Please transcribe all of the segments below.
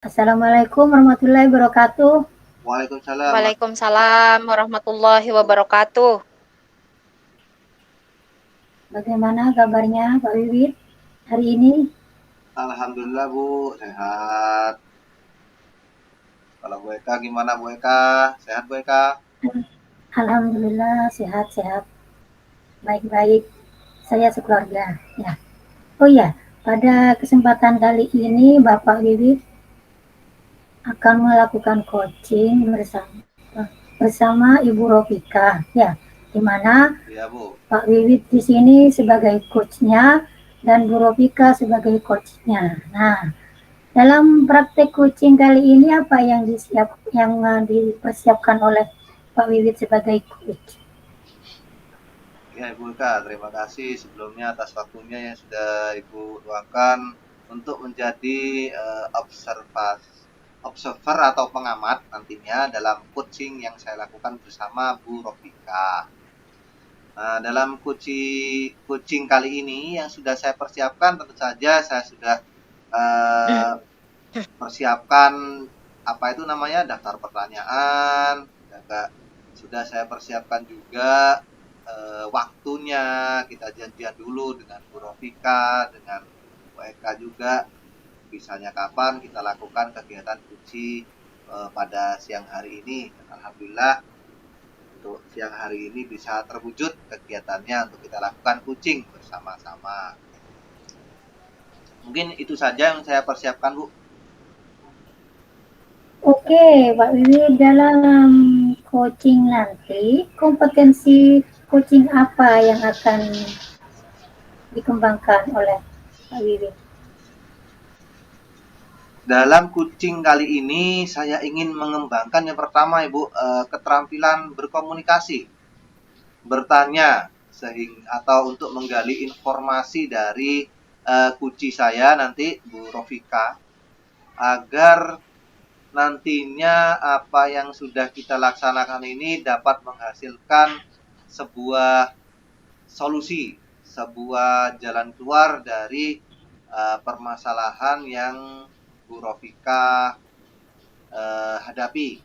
Assalamualaikum warahmatullahi wabarakatuh. Waalaikumsalam. Waalaikumsalam warahmatullahi wabarakatuh. Bagaimana kabarnya Pak Wiwit hari ini? Alhamdulillah Bu, sehat. Kalau Bu Eka gimana Bu Eka? Sehat Bu Eka? Alhamdulillah sehat-sehat, baik-baik. Saya sekeluarga. Ya. Oh ya, pada kesempatan kali ini Bapak Wiwit akan melakukan coaching bersama Ibu Rofika. Ya, di mana Iya Bu. Pak Wiwit di sini sebagai coachnya dan Bu Rofika sebagai coachnya. Nah, dalam praktek coaching kali ini apa yang dipersiapkan oleh Pak Wiwit sebagai coach? Ya Ibu Eka, terima kasih sebelumnya atas waktunya yang sudah Ibu luangkan untuk menjadi observer atau pengamat nantinya dalam coaching yang saya lakukan bersama Bu Rofika. Nah, dalam coaching kali ini yang sudah saya persiapkan, tentu saja saya sudah persiapkan apa itu namanya daftar pertanyaan, juga sudah saya persiapkan juga waktunya. Kita janjian dulu dengan Bu Rofika, dengan Bu Eka juga, misalnya kapan kita lakukan kegiatan uji pada siang hari ini. Dan alhamdulillah untuk siang hari ini bisa terwujud kegiatannya untuk kita lakukan coaching bersama-sama. Mungkin itu saja yang saya persiapkan Bu. Oke, Pak Wiwit, dalam coaching nanti kompetensi coaching apa yang akan dikembangkan oleh Pak Wiwit? Dalam coaching kali ini saya ingin mengembangkan yang pertama Ibu, keterampilan berkomunikasi, bertanya sehingga atau untuk menggali informasi dari kunci saya nanti Bu Rofika, agar nantinya apa yang sudah kita laksanakan ini dapat menghasilkan sebuah solusi, sebuah jalan keluar dari permasalahan yang Bu Rofika hadapi.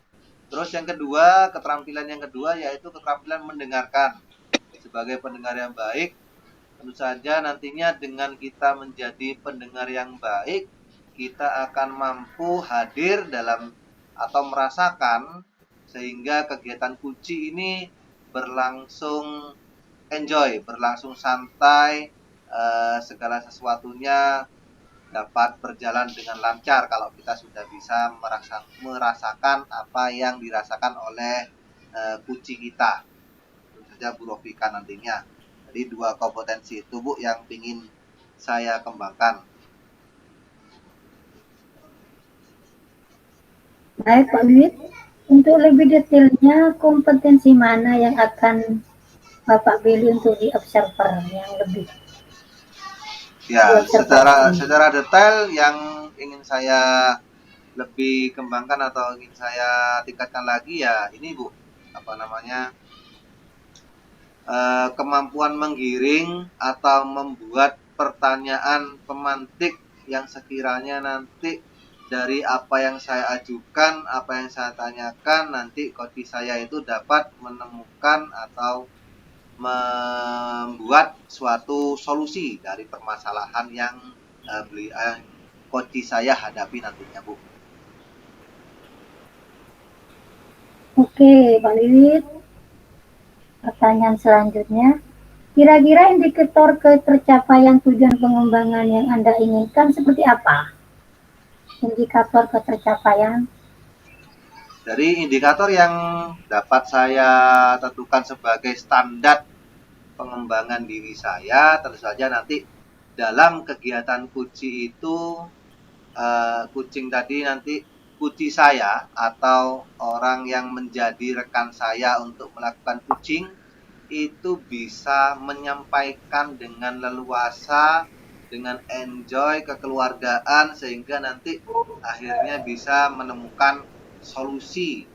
Terus yang kedua, keterampilan yang kedua yaitu keterampilan mendengarkan. Sebagai pendengar yang baik, tentu saja nantinya dengan kita menjadi pendengar yang baik, kita akan mampu hadir dalam atau merasakan sehingga kegiatan kunci ini berlangsung enjoy, berlangsung santai, segala sesuatunya dapat berjalan dengan lancar kalau kita sudah bisa merasakan apa yang dirasakan oleh kunci kita. Tentu saja Bu Rofika nantinya. Jadi dua kompetensi itu Bu yang ingin saya kembangkan. Baik Pak Wiwit, untuk lebih detailnya kompetensi mana yang akan Bapak pilih untuk di observer yang lebih Ya, diobservasi? secara detail yang ingin saya lebih kembangkan atau ingin saya tingkatkan lagi ya ini Bu, apa namanya, kemampuan menggiring atau membuat pertanyaan pemantik yang sekiranya nanti dari apa yang saya ajukan, apa yang saya tanyakan, nanti coach saya itu dapat menemukan atau membuat suatu solusi dari permasalahan yang coach saya hadapi nantinya Bu. Oke, Pak Wiwit, pertanyaan selanjutnya. Kira-kira indikator ketercapaian tujuan pengembangan yang Anda inginkan seperti apa? Indikator ketercapaian. Dari indikator yang dapat saya tentukan sebagai standar pengembangan diri saya, tentu saja nanti dalam kegiatan coaching itu, coaching tadi nanti coaching saya atau orang yang menjadi rekan saya untuk melakukan coaching itu bisa menyampaikan dengan leluasa, dengan enjoy, kekeluargaan, sehingga nanti akhirnya bisa menemukan solusi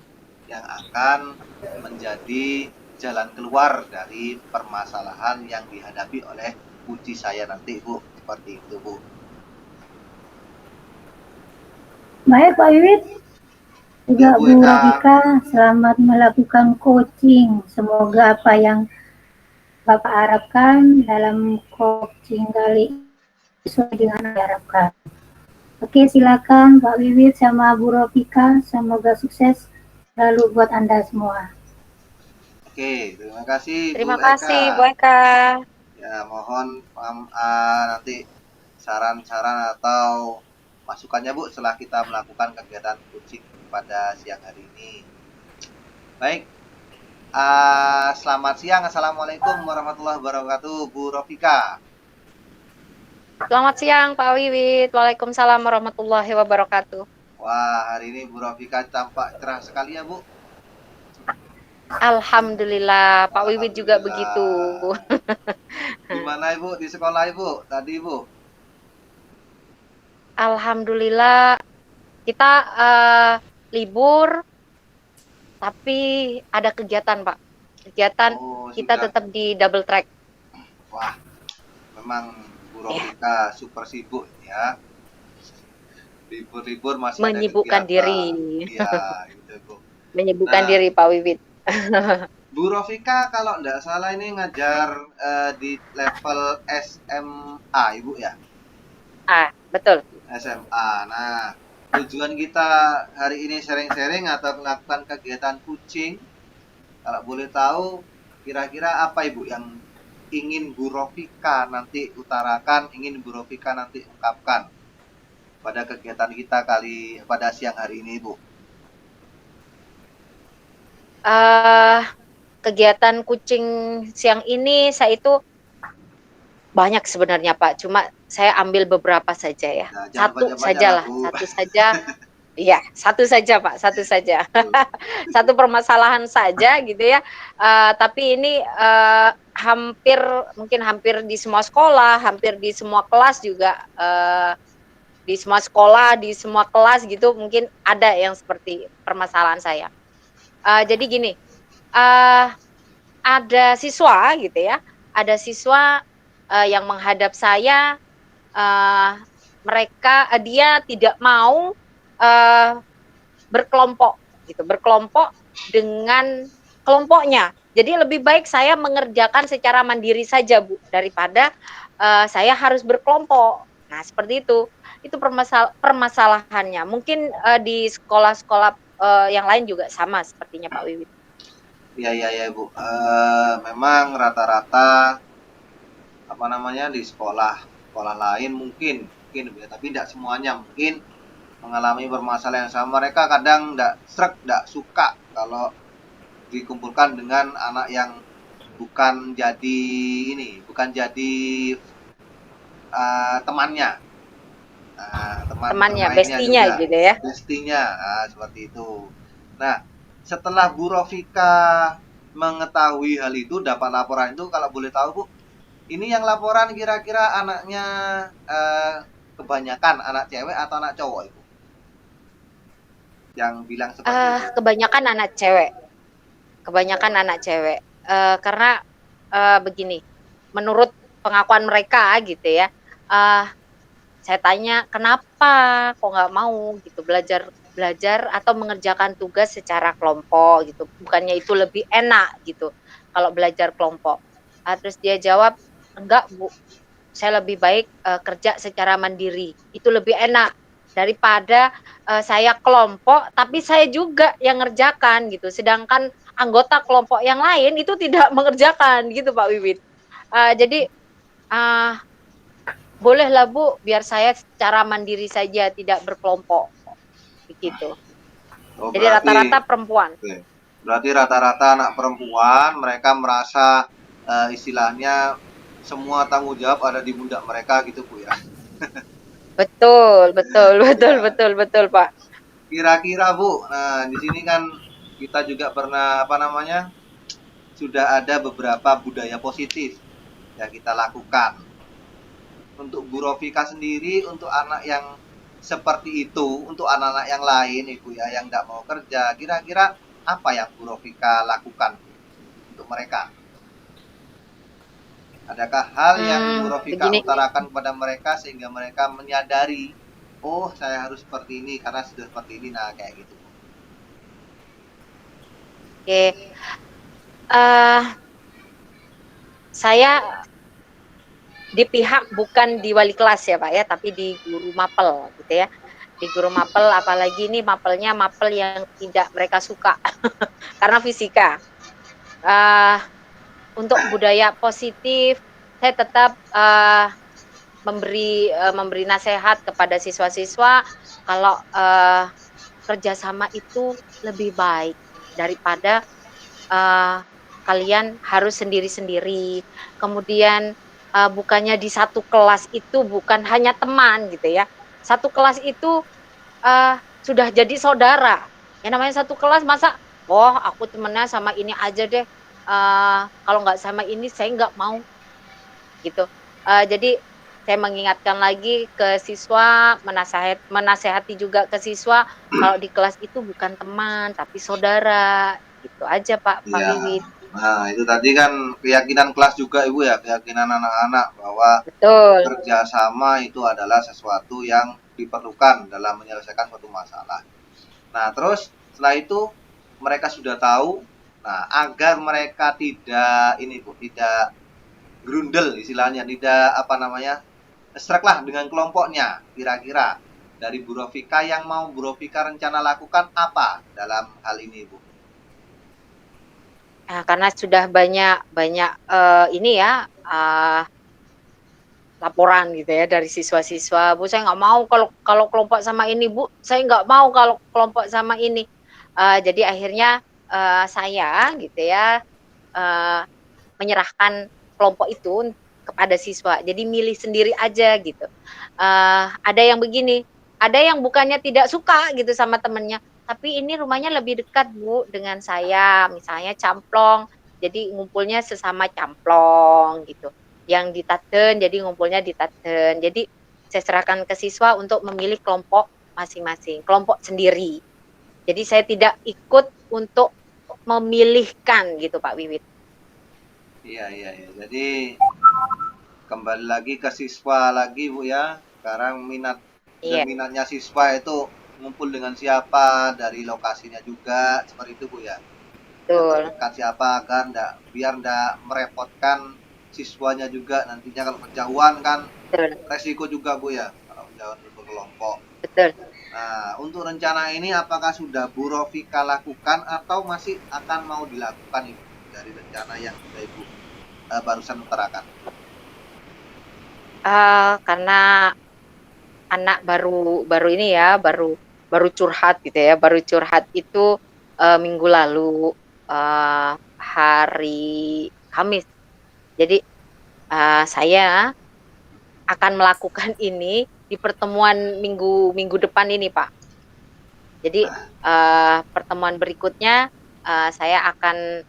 yang akan menjadi jalan keluar dari permasalahan yang dihadapi oleh kunci saya nanti Bu. Seperti itu Bu. Baik Pak Wiwit, juga Ya Bu Bu Eka. Rafika, selamat melakukan coaching. Semoga apa yang Bapak harapkan dalam coaching kali ini sesuai dengan yang diharapkan. Oke, silakan Pak Wiwit sama Bu Rafika, semoga sukses selalu buat Anda semua. Oke, terima kasih Terima Bu kasih, Bu Eka. Eka. Ya, mohon nanti saran-saran atau masukannya Bu setelah kita melakukan kegiatan coaching pada siang hari ini. Baik, selamat siang. Assalamualaikum warahmatullahi wabarakatuh, Bu Rofika. Selamat siang, Pak Wiwit. Waalaikumsalam warahmatullahi wabarakatuh. Wah, hari ini Bu Rofika tampak cerah sekali ya Bu. Alhamdulillah, Pak Wiwit juga begitu. Alhamdulillah. Gimana Ibu di sekolah Ibu tadi Ibu? Alhamdulillah, kita libur, tapi ada kegiatan, Pak. Kegiatan Oh, kita sudah. tetap di double track. Wah, memang Bu Ya, Rofika super sibuk ya. Libur-libur masih ada menyibukkan diri. kegiatan. Iya, gitu Bu. Menyibukkan Nah, diri, Pak Wiwit. Bu Rofika kalau nggak salah ini ngajar di level SMA Ibu ya? Betul. SMA. Nah, tujuan kita hari ini sharing-sharing atau melakukan kegiatan coaching, kalau boleh tahu, kira-kira apa Ibu yang ingin Bu Rofika nanti utarakan, ingin Bu Rofika nanti ungkapkan pada kegiatan kita pada siang hari ini, Bu? Kegiatan kucing siang ini saya itu banyak sebenarnya Pak, cuma saya ambil beberapa saja ya. Nah, jangan Satu banyak-banyak lah, sajalah, Bu. satu saja. Iya, satu saja Pak, satu saja. Satu permasalahan saja gitu ya. Tapi ini mungkin hampir di semua sekolah, hampir di semua kelas juga, di semua sekolah, di semua kelas gitu mungkin ada yang seperti permasalahan saya. Jadi gini, eee, ada siswa gitu ya, ada siswa, yang menghadap saya, eee, dia tidak mau, eee, berkelompok gitu, berkelompok dengan kelompoknya. Jadi lebih baik saya mengerjakan secara mandiri saja Bu, daripada, saya harus berkelompok. Nah seperti itu. Itu permasalahannya. Mungkin, di sekolah-sekolah, yang lain juga sama sepertinya Pak Wiwit. Iya, iya, iya, Bu. Memang rata-rata apa namanya di sekolah lain mungkin ya, tapi tidak semuanya mungkin mengalami permasalahan yang sama. Mereka kadang tidak suka kalau dikumpulkan dengan anak yang bukan jadi temannya. Nah, teman Temannya, bermainnya bestinya juga, gitu ya. bestinya, seperti itu. Nah, setelah Bu Rofika mengetahui hal itu, dapat laporan itu, kalau boleh tahu Bu, ini yang laporan kira-kira anaknya kebanyakan anak cewek atau anak cowok Ibu? Yang bilang seperti itu. Kebanyakan anak cewek, kebanyakan anak cewek. Karena, begini, menurut pengakuan mereka gitu ya, saya tanya, "Kenapa kok nggak mau gitu belajar belajar atau mengerjakan tugas secara kelompok gitu, bukannya itu lebih enak gitu kalau belajar kelompok?" Terus dia jawab, "Enggak Bu, saya lebih baik, kerja secara mandiri, itu lebih enak daripada, saya kelompok tapi saya juga yang ngerjakan," gitu, sedangkan anggota kelompok yang lain itu tidak mengerjakan gitu Pak Wiwit. Jadi, eee bolehlah Bu, biar saya secara mandiri saja, tidak berkelompok, begitu. Oh, Jadi rata-rata perempuan. berarti rata-rata anak perempuan mereka merasa istilahnya semua tanggung jawab ada di pundak mereka gitu Bu ya. Betul betul betul Ya, betul betul, Pak. kira-kira Bu, nah di sini kan kita juga pernah sudah ada beberapa budaya positif yang kita lakukan. Untuk Bu Rofika sendiri, untuk anak yang seperti itu, untuk anak-anak yang lain Ibu ya, yang tidak mau kerja, kira-kira apa yang Bu Rofika lakukan untuk mereka? Adakah hal yang Bu Rofika Begini, utarakan kepada mereka sehingga mereka menyadari oh saya harus seperti ini karena sudah seperti ini, nah kayak gitu. Oke, eh saya di pihak bukan di wali kelas ya Pak ya, tapi di guru mapel gitu ya. Di guru mapel, apalagi ini mapelnya mapel yang tidak mereka suka karena fisika. Uh, untuk budaya positif, saya tetap memberi nasihat kepada siswa-siswa kalau kerjasama itu lebih baik daripada kalian harus sendiri-sendiri. Kemudian bukannya di satu kelas itu bukan hanya teman gitu ya. Satu kelas itu sudah jadi saudara. Yang namanya satu kelas masa, oh aku temennya sama ini aja deh. Kalau nggak sama ini saya nggak mau gitu. Jadi saya mengingatkan lagi ke siswa, menasehati juga ke siswa kalau di kelas itu bukan teman tapi saudara. Gitu aja Pak Iya. Wiwit. Nah, itu tadi kan keyakinan kelas juga Ibu ya, keyakinan anak-anak bahwa Betul. kerjasama itu adalah sesuatu yang diperlukan dalam menyelesaikan suatu masalah. Nah, terus setelah itu mereka sudah tahu, nah agar mereka tidak ini Bu, tidak grundel istilahnya, tidak apa namanya, serak lah dengan kelompoknya. Kira-kira dari Bu Rofika yang mau Bu Rofika rencana lakukan apa dalam hal ini Bu? Nah, karena sudah banyak ini ya laporan gitu ya dari siswa-siswa, Bu saya nggak mau kalau kelompok sama ini, Bu saya nggak mau kalau kelompok sama ini. Jadi akhirnya saya gitu ya menyerahkan kelompok itu kepada siswa. Jadi milih sendiri aja gitu. Ada yang begini, ada yang bukannya tidak suka gitu sama temennya, tapi ini rumahnya lebih dekat Bu dengan saya, misalnya Camplong, jadi ngumpulnya sesama Camplong gitu. Yang di Taten, jadi ngumpulnya di Taten. Jadi saya serahkan ke siswa untuk memilih kelompok masing-masing, kelompok sendiri. Jadi saya tidak ikut untuk memilihkan gitu Pak Wiwit. Iya, iya, iya. Jadi kembali lagi ke siswa lagi Bu ya. Sekarang Iya, minatnya siswa itu ngumpul dengan siapa, dari lokasinya juga, seperti itu Bu ya. Yang betul. terdekat siapa agar biar ndak merepotkan siswanya juga nantinya kalau kejauhan kan Betul, resiko juga Bu ya kalau kejauhan berkelompok. betul. Nah, untuk rencana ini apakah sudah Bu Rofika lakukan atau masih akan mau dilakukan Ibu dari rencana yang sudah Ibu barusan utarakan? Karena anak baru ini ya, baru curhat gitu ya, baru curhat itu minggu lalu hari Kamis. Jadi saya akan melakukan ini di pertemuan minggu depan ini Pak. Jadi pertemuan berikutnya saya akan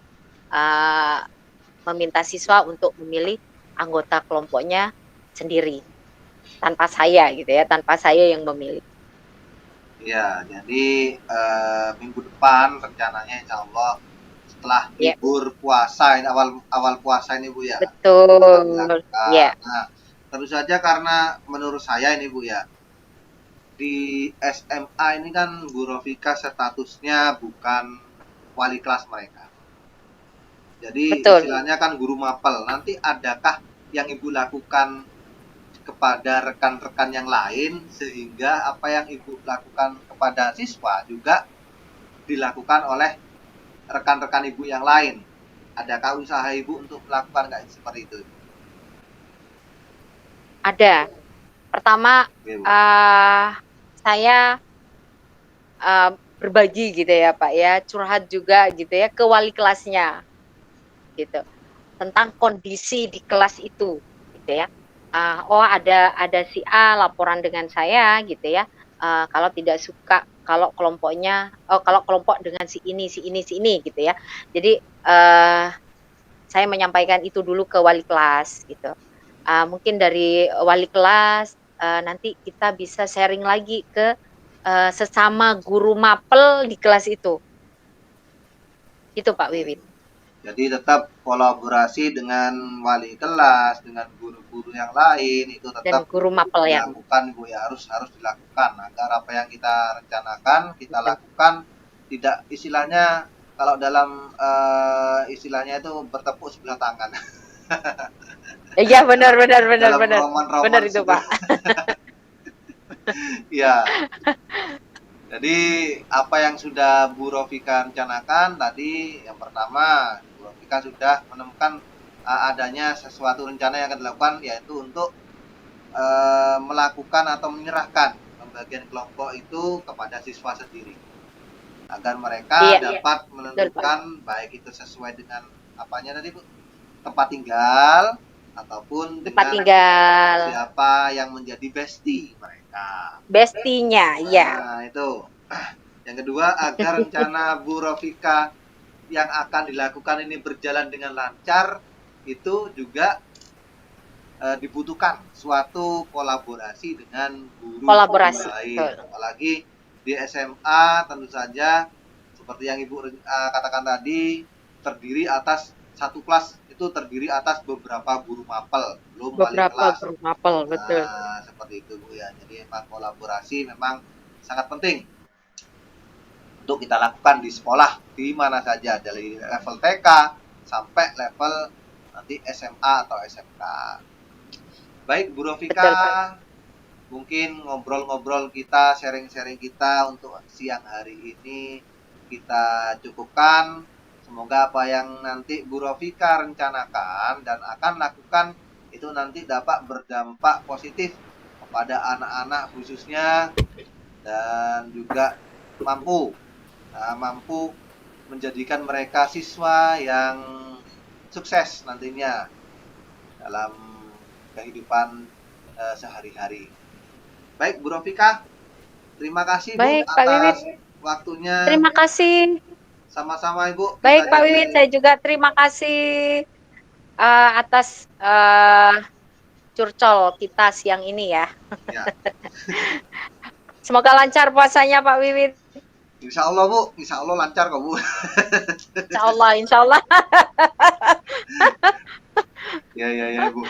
meminta siswa untuk memilih anggota kelompoknya sendiri. Tanpa saya gitu ya, tanpa saya yang memilih. Ya, jadi minggu depan rencananya insya Allah setelah Ya, libur puasa ini awal puasa ini Bu ya akan betul. dilakukan. Ya, Nah, tentu saja karena menurut saya ini Bu ya di SMA ini kan Bu Rofika statusnya bukan wali kelas mereka. Jadi betul. istilahnya kan guru mapel. Nanti adakah yang Ibu lakukan kepada rekan-rekan yang lain sehingga apa yang Ibu lakukan kepada siswa juga dilakukan oleh rekan-rekan Ibu yang lain? Adakah usaha Ibu untuk melakukan kayak seperti itu? Ada. Pertama, Oke, Bu. saya berbagi gitu ya Pak ya, curhat juga gitu ya ke wali kelasnya gitu. Tentang kondisi di kelas itu gitu ya. Oh ada si A laporan dengan saya gitu ya. Kalau tidak suka kalau kelompoknya kalau kelompok dengan si ini gitu ya. Jadi saya menyampaikan itu dulu ke wali kelas gitu. Mungkin dari wali kelas nanti kita bisa sharing lagi ke sesama guru mapel di kelas itu. Itu Pak Wiwit. Jadi tetap kolaborasi dengan wali kelas, dengan guru-guru yang lain itu Dan tetap guru mapel ya. dilakukan Bu ya, harus dilakukan agar apa yang kita rencanakan, kita lakukan tidak istilahnya kalau dalam istilahnya itu bertepuk sebelah tangan. Iya benar benar benar Dalam benar. roman-roman Benar itu, Pak. Ya. Jadi apa yang sudah Bu Rofika rencanakan tadi, yang pertama Bu Rofika sudah menemukan adanya sesuatu rencana yang akan dilakukan, yaitu untuk melakukan atau menyerahkan pembagian kelompok itu kepada siswa sendiri agar mereka dapat menentukan baik itu sesuai dengan apanya tadi Bu, tempat tinggal ataupun Tempat dengan tinggal. siapa yang menjadi bestie mereka. Bestinya, ya. Nah, itu. Yang kedua, agar rencana Bu Rofika yang akan dilakukan ini berjalan dengan lancar, itu juga dibutuhkan suatu kolaborasi dengan guru lain. Apalagi di SMA tentu saja seperti yang Ibu katakan tadi, terdiri atas satu kelas itu terdiri atas beberapa guru mapel, belum wali kelas. Guru mapel, betul. Nah, seperti itu Bu ya. Jadi memang kolaborasi memang sangat penting untuk kita lakukan di sekolah di mana saja, dari level TK sampai level nanti SMA atau SMK. Baik Bu Rofika, mungkin ngobrol-ngobrol kita, sharing-sharing kita untuk siang hari ini kita cukupkan. Semoga apa yang nanti Bu Rofika rencanakan dan akan lakukan itu nanti dapat berdampak positif kepada anak-anak khususnya, dan juga mampu menjadikan mereka siswa yang sukses nantinya dalam kehidupan sehari-hari. Baik Bu Rofika, terima kasih Bu atas waktunya. Terima kasih. Sama-sama Ibu. Baik Pak Wiwit, saya juga terima kasih atas curcol kita siang ini ya. Semoga lancar puasanya Pak Wiwit. Insya Allah Bu, insya Allah lancar kok Bu. Insya Allah. Ya Bu.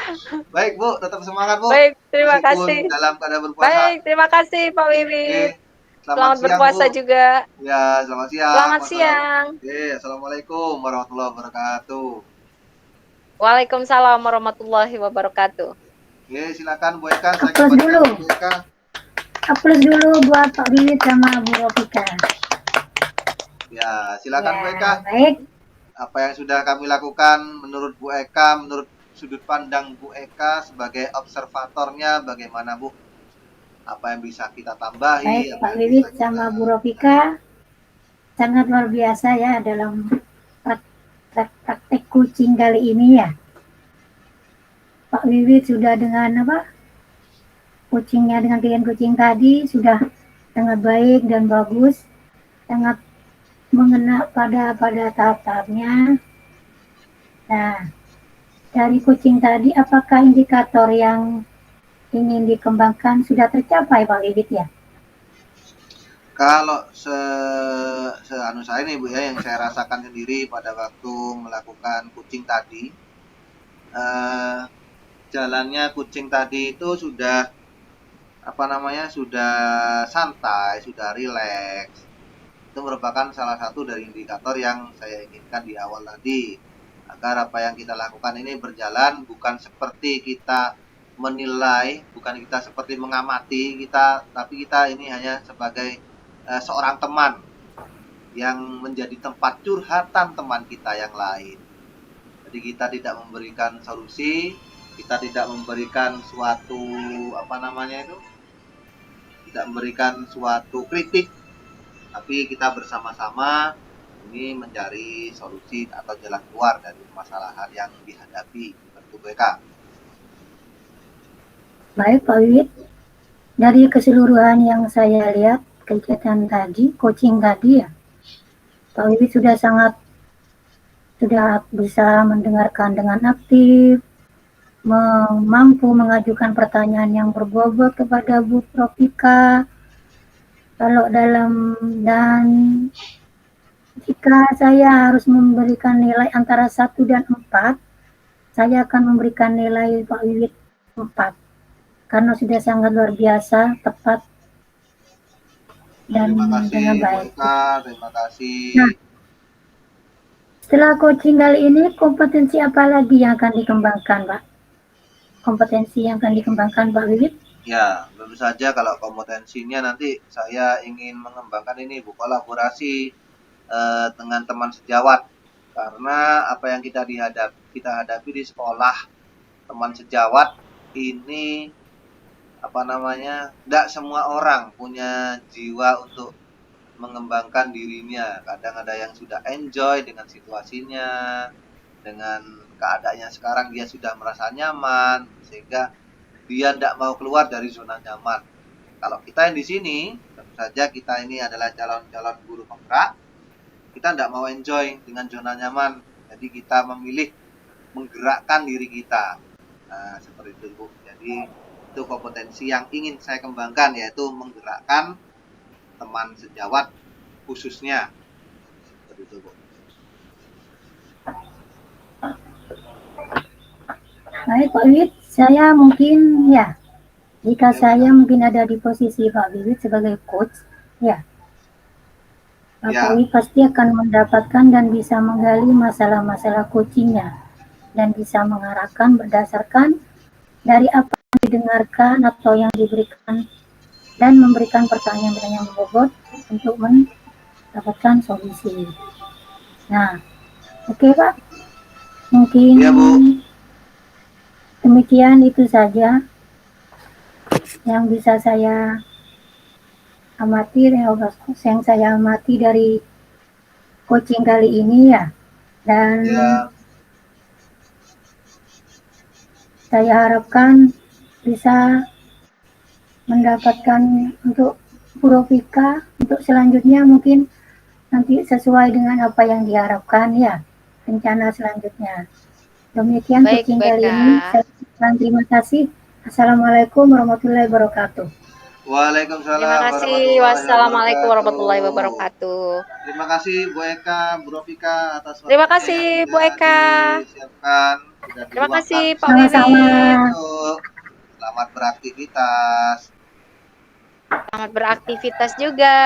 Baik Bu, tetap semangat Bu. Baik, terima kasih. Dalam keadaan berpuasa. Baik, terima kasih Pak Wiwit. Selamat siang, berpuasa Bu. Juga. Ya, selamat siang. Selamat siang. Oke, Assalamualaikum warahmatullahi wabarakatuh. Waalaikumsalam warahmatullahi wabarakatuh. Oke, silakan Bu Eka. Aplaus dulu. Aplaus dulu buat Pak Wiwit sama Bu Rofika. Ya, silakan Bu Eka. Baik. Apa yang sudah kami lakukan menurut Bu Eka, menurut sudut pandang Bu Eka sebagai observatornya, bagaimana Bu? Apa yang bisa kita tambahi? Baik, Pak Wiwit sama Bu Rofika sangat luar biasa ya dalam praktek coaching kali ini ya. Pak Wiwit sudah dengan coachingnya, dengan kegiatan coaching tadi sudah sangat baik dan bagus, sangat mengena pada tahap-tahapnya. Nah, dari coaching tadi apakah indikator yang ingin dikembangkan sudah tercapai Pak Wiwit ya? Kalau saya nih Bu ya, yang saya rasakan sendiri pada waktu melakukan coaching tadi, jalannya coaching tadi itu sudah sudah santai, sudah rileks. Itu merupakan salah satu dari indikator yang saya inginkan di awal tadi, agar apa yang kita lakukan ini berjalan bukan seperti kita menilai, bukan kita seperti mengamati kita, tapi kita ini hanya sebagai seorang teman yang menjadi tempat curhatan teman kita yang lain. Jadi kita tidak memberikan solusi, kita tidak memberikan suatu tidak memberikan suatu kritik, tapi kita bersama-sama ini mencari solusi atau jalan keluar dari permasalahan yang dihadapi. Betul Bu Eka? Baik Pak Wiwit, dari keseluruhan yang saya lihat kegiatan tadi, coaching tadi ya, Pak Wiwit sudah bisa mendengarkan dengan aktif, mampu mengajukan pertanyaan yang berbobot kepada Bu Rofika. Kalau Jika saya harus memberikan nilai antara 1 dan 4, saya akan memberikan nilai Pak Wiwit 4. Karena sudah sangat luar biasa, tepat, dan Terima kasih dengan Bu baik. Eka, terima kasih. Nah, setelah coaching kali ini, kompetensi apa lagi yang akan dikembangkan, Pak? Kompetensi yang akan dikembangkan, Pak Wiwit? Ya, tentu saja kalau kompetensinya nanti saya ingin mengembangkan ini Bu, kolaborasi dengan teman sejawat. Karena apa yang kita hadapi di sekolah, teman sejawat ini apa namanya, tidak semua orang punya jiwa untuk mengembangkan dirinya. Kadang ada yang sudah enjoy dengan situasinya, dengan keadaannya sekarang dia sudah merasa nyaman, sehingga dia tidak mau keluar dari zona nyaman. Kalau kita yang di sini, tentu saja kita ini adalah calon-calon guru penggerak, kita tidak mau enjoy dengan zona nyaman. Jadi kita memilih menggerakkan diri kita. Nah, seperti itu Bu. Jadi itu kompetensi yang ingin saya kembangkan, yaitu menggerakkan teman sejawat khususnya. Seperti itu Bu. Baik, Pak Wiwit, saya mungkin jika saya mungkin ada di posisi Pak Wiwit sebagai coach, Pak Wiwit pasti akan mendapatkan dan bisa menggali masalah-masalah coachingnya dan bisa mengarahkan berdasarkan dari apa yang didengarkan atau yang diberikan dan memberikan pertanyaan-pertanyaan bobot untuk mendapatkan solusi. Nah, oke Pak, mungkin demikian itu saja yang bisa saya amati, yang saya amati dari coaching kali ini dan saya harapkan bisa mendapatkan untuk Purofika untuk selanjutnya mungkin nanti sesuai dengan apa yang diharapkan rencana selanjutnya. Demikian coaching kali ini. Terima kasih. Assalamualaikum warahmatullahi wabarakatuh. Waalaikumsalam. Terima kasih. Wassalamualaikum warahmatullahi wabarakatuh. Terima kasih Bu Eka, Bu Rofika atas waktunya. Terima kasih Bu Eka. Disiapkan. Terima kasih Pak Wiwit. Selamat beraktivitas. Selamat beraktivitas juga.